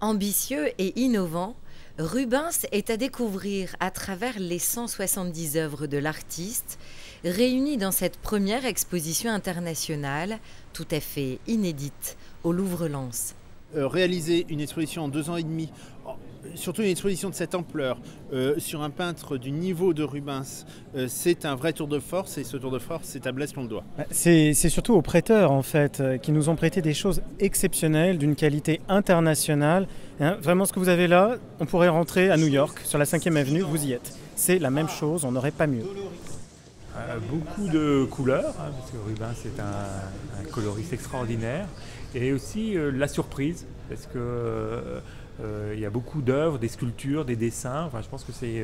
Ambitieux et innovant, Rubens est à découvrir à travers les 170 œuvres de l'artiste, réunies dans cette première exposition internationale, tout à fait inédite, au Louvre-Lens. Réaliser une exposition en 2 ans et demi, surtout une exposition de cette ampleur, sur un peintre du niveau de Rubens, c'est un vrai tour de force, et ce tour de force, c'est à Blaise qu'on le doit. C'est surtout aux prêteurs, en fait, qui nous ont prêté des choses exceptionnelles, d'une qualité internationale. Vraiment, ce que vous avez là, on pourrait rentrer à New York, sur la 5e avenue, vous y êtes. C'est la même chose, on n'aurait pas mieux. Beaucoup de couleurs, parce que Rubens est un coloriste extraordinaire, et aussi la surprise, parce que il y a beaucoup d'œuvres, des sculptures, des dessins. Enfin, je pense que c'est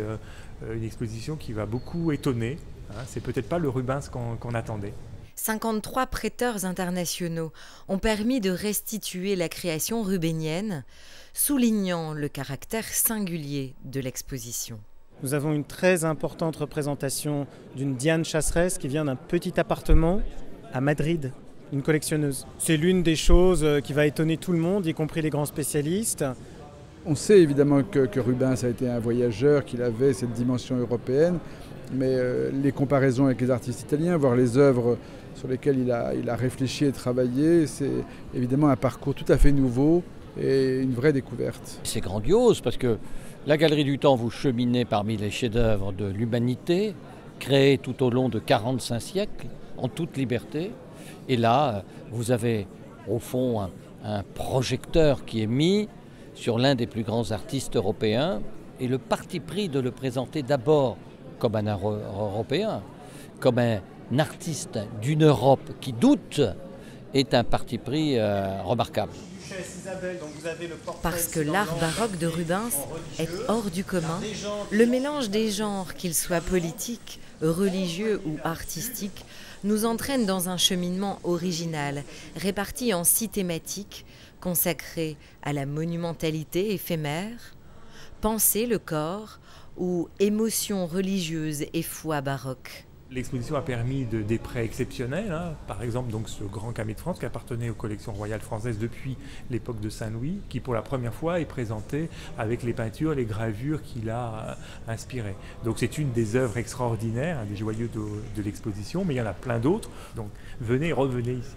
une exposition qui va beaucoup étonner. C'est peut-être pas le Rubens qu'on attendait. 53 prêteurs internationaux ont permis de restituer la création rubénienne, soulignant le caractère singulier de l'exposition. Nous avons une très importante représentation d'une Diane Chasseresse qui vient d'un petit appartement à Madrid, une collectionneuse. C'est l'une des choses qui va étonner tout le monde, y compris les grands spécialistes. On sait évidemment que Rubens a été un voyageur, qu'il avait cette dimension européenne, mais les comparaisons avec les artistes italiens, voire les œuvres sur lesquelles il a réfléchi et travaillé, c'est évidemment un parcours tout à fait nouveau et une vraie découverte. C'est grandiose parce que la Galerie du Temps, vous cheminez parmi les chefs-d'œuvre de l'humanité, créés tout au long de 45 siècles, en toute liberté. Et là, vous avez au fond un projecteur qui est mis sur l'un des plus grands artistes européens, et le parti pris de le présenter d'abord comme un Européen, comme un artiste d'une Europe qui doute, est un parti pris remarquable. Parce que l'art baroque de Rubens est hors du commun, le mélange des genres, qu'ils soient politiques, religieux ou artistiques, nous entraîne dans un cheminement original, réparti en 6 thématiques, consacrées à la monumentalité éphémère, penser le corps ou émotions religieuses et foi baroque. L'exposition a permis des prêts exceptionnels, par exemple donc ce grand camée de France qui appartenait aux collections royales françaises depuis l'époque de Saint-Louis, qui pour la première fois est présenté avec les peintures, les gravures qu'il a inspirées. Donc c'est une des œuvres extraordinaires, des joyaux de l'exposition, mais il y en a plein d'autres, donc venez, revenez ici.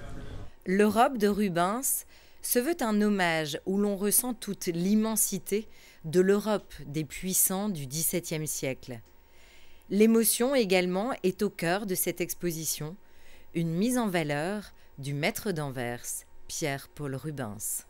L'Europe de Rubens se veut un hommage où l'on ressent toute l'immensité de l'Europe des puissants du XVIIe siècle. L'émotion également est au cœur de cette exposition, une mise en valeur du maître d'Anvers, Pierre-Paul Rubens.